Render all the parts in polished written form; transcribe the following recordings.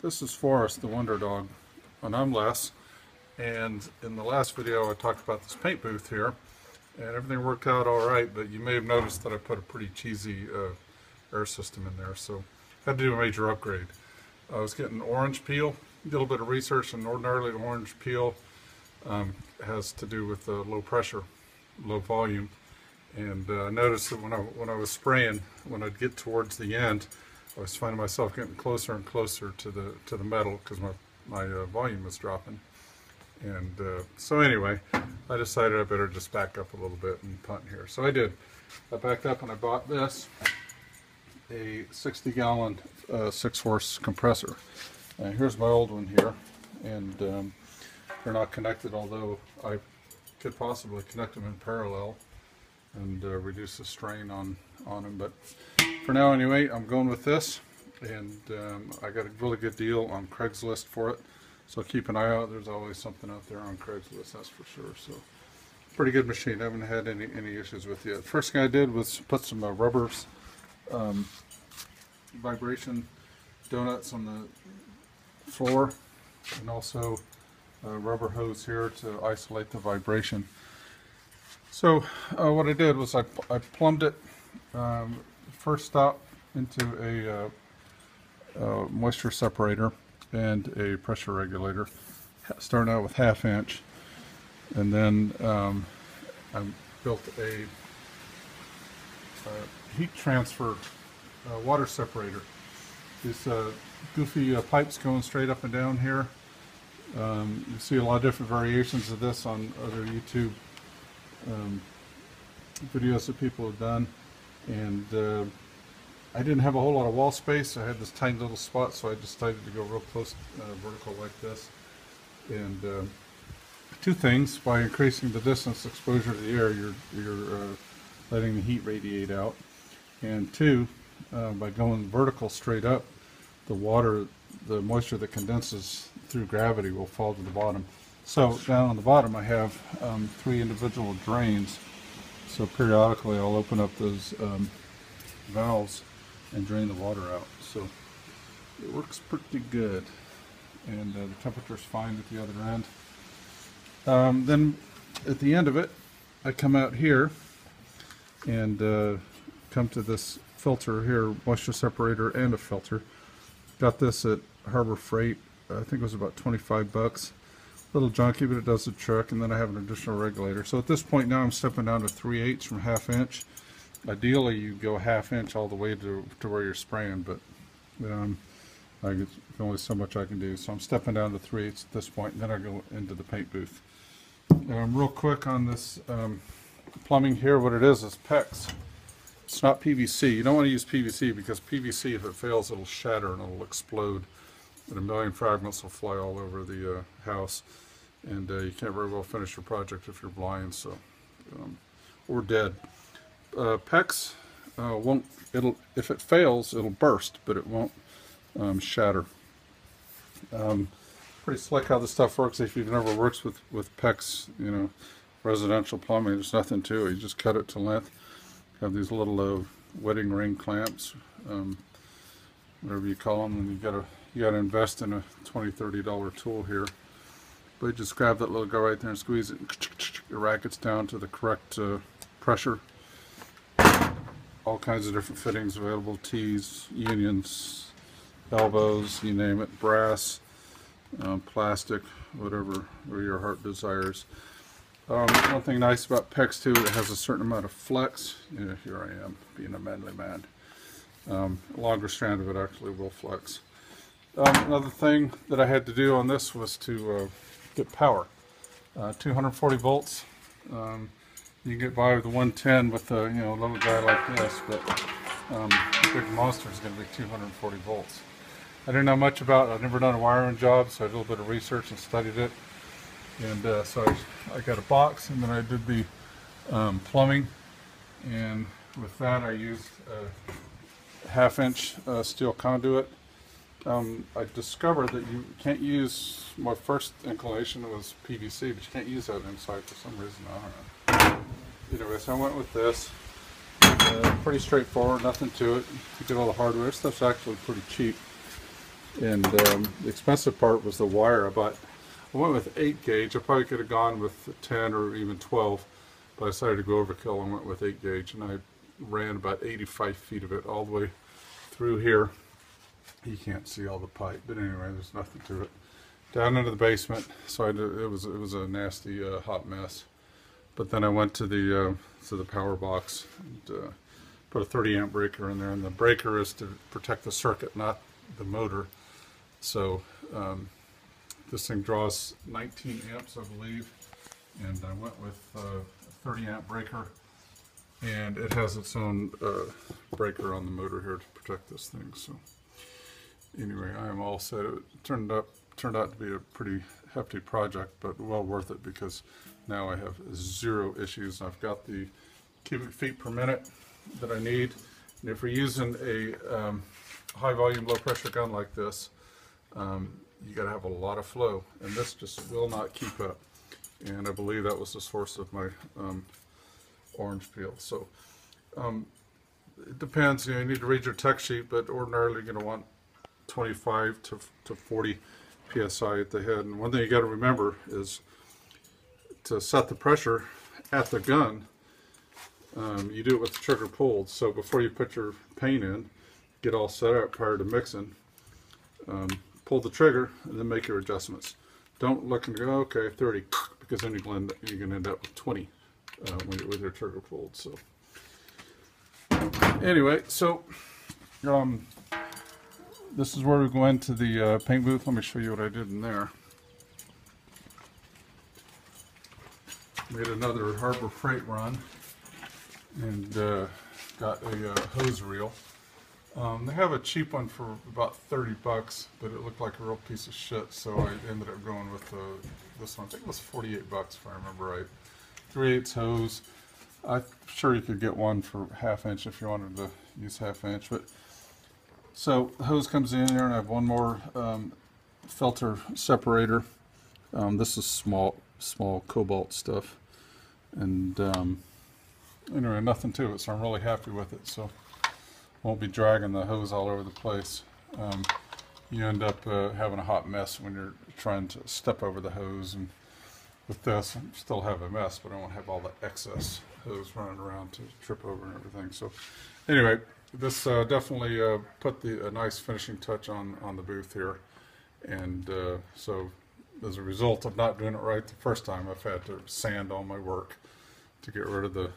This is Forrest, the Wonder Dog, and I'm Les. And in the last video I talked about this paint booth here, and everything worked out alright, but you may have noticed that I put a pretty cheesy air system in there, so I had to do a major upgrade. I was getting orange peel, did a little bit of research, and ordinarily orange peel has to do with low pressure, low volume, and I noticed that when I was spraying, when I'd get towards the end, I was finding myself getting closer and closer to the metal because my volume was dropping. And so anyway, I decided I better just back up a little bit and punt here. So I did. I backed up and I bought this, a 60-gallon 6-horse compressor. Here's my old one here, and they're not connected, although I could possibly connect them in parallel and reduce the strain on them. But for now anyway, I'm going with this, and I got a really good deal on Craigslist for it, so keep an eye out. There's always something out there on Craigslist, that's for sure. So pretty good machine. I haven't had any issues with it yet. First thing I did was put some rubbers, vibration donuts on the floor, and also a rubber hose here to isolate the vibration. So what I did was I plumbed it first stop into a moisture separator and a pressure regulator, starting out with 1/2 inch, and then I built a heat transfer water separator. These goofy pipes going straight up and down here. You see a lot of different variations of this on other YouTube videos that people have done, and I didn't have a whole lot of wall space. I had this tiny little spot, so I decided to go real close vertical like this. And two things: by increasing the distance exposure to the air, you're letting the heat radiate out, and two, by going vertical straight up, the moisture that condenses through gravity will fall to the bottom. So down on the bottom I have 3 individual drains, so periodically I'll open up those valves and drain the water out. So it works pretty good, and the temperature's fine at the other end. Then at the end of it, I come out here and come to this filter here, moisture separator and a filter. Got this at Harbor Freight. I think it was about 25 bucks. A little junky, but it does the trick. And then I have an additional regulator. So at this point now I'm stepping down to 3/8 from 1/2 inch. Ideally you go 1/2 inch all the way to where you're spraying, but there's only so much I can do. So I'm stepping down to 3/8 at this point, and then I go into the paint booth. Real quick on this plumbing here, what it is PEX. It's not PVC. You don't want to use PVC because PVC, if it fails, it'll shatter and it'll explode, and a million fragments will fly all over the house, and you can't very well finish your project if you're blind, so or dead. PEX won't. If it fails, it'll burst, but it won't shatter. Pretty slick how this stuff works. If you've never worked with PEX, residential plumbing, there's nothing to it. You just cut it to length. Have these little wedding ring clamps, whatever you call them, and you gotta invest in a $20–30 tool here. But you just grab that little guy right there and squeeze it. It rackets down to the correct pressure. All kinds of different fittings available: T's, unions, elbows, you name it, brass, plastic, whatever your heart desires. One thing nice about PEX too, it has a certain amount of flex. Here I am being a manly man. A longer strand of it actually will flex. Another thing that I had to do on this was to get power. 240 volts. You can get by with the 110 with a little guy like this, but the big monster is going to be 240 volts. I didn't know much about it. I've never done a wiring job, so I did a little bit of research and studied it. And so I got a box, and then I did the plumbing, and with that I used a 1/2 inch steel conduit. I discovered that you can't use, my first inclination was PVC, but you can't use that inside for some reason. I don't know. Anyway, so I went with this. Pretty straightforward, nothing to it. You get all the hardware. This stuff's actually pretty cheap. And the expensive part was the wire. I went with 8 gauge. I probably could have gone with 10 or even 12, but I decided to go overkill and went with 8 gauge. And I ran about 85 feet of it all the way through here. You can't see all the pipe, but anyway, there's nothing to it. Down into the basement, so it was a nasty hot mess. But then I went to the power box and put a 30 amp breaker in there, and the breaker is to protect the circuit, not the motor. So this thing draws 19 amps, I believe, and I went with a 30 amp breaker, and it has its own breaker on the motor here to protect this thing. So anyway, I am all set. It turned out to be a pretty hefty project, but well worth it, because now I have 0 issues. I've got the cubic feet per minute that I need, and if we're using a high volume, low pressure gun like this, you got to have a lot of flow, and this just will not keep up. And I believe that was the source of my orange peel. So it depends. You need to read your tech sheet, but ordinarily you're going to want 25 to 40 psi at the head. And one thing you got to remember is to set the pressure at the gun. You do it with the trigger pulled. So before you put your paint in, get all set up prior to mixing. Pull the trigger and then make your adjustments. Don't look and go, okay, 30, because then you're going to end up with 20 with your trigger pulled. So anyway, so this is where we go into the paint booth. Let me show you what I did in there. Made another Harbor Freight run and got a hose reel. They have a cheap one for about 30 bucks, but it looked like a real piece of shit, so I ended up going with this one. I think it was 48 bucks if I remember right. 3/8 hose. I'm sure you could get one for 1/2 inch if you wanted to use 1/2 inch. But so the hose comes in there, and I have one more filter separator. This is small cobalt stuff, and anyway, nothing to it, so I'm really happy with it. So won't be dragging the hose all over the place. You end up having a hot mess when you're trying to step over the hose, and with this I still have a mess, but I won't have all the excess hose running around to trip over and everything. So anyway, this definitely put a nice finishing touch on the booth here, and so as a result of not doing it right the first time, I've had to sand all my work to get rid of the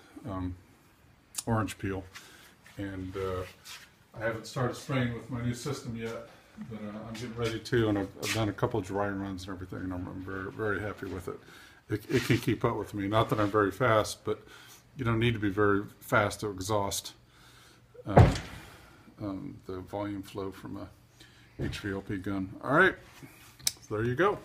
orange peel. And I haven't started spraying with my new system yet, but I'm getting ready to, and I've done a couple of dry runs and everything, and I'm very, very happy with it. It can keep up with me. Not that I'm very fast, but you don't need to be very fast to exhaust the volume flow from a HVLP gun. All right, so there you go.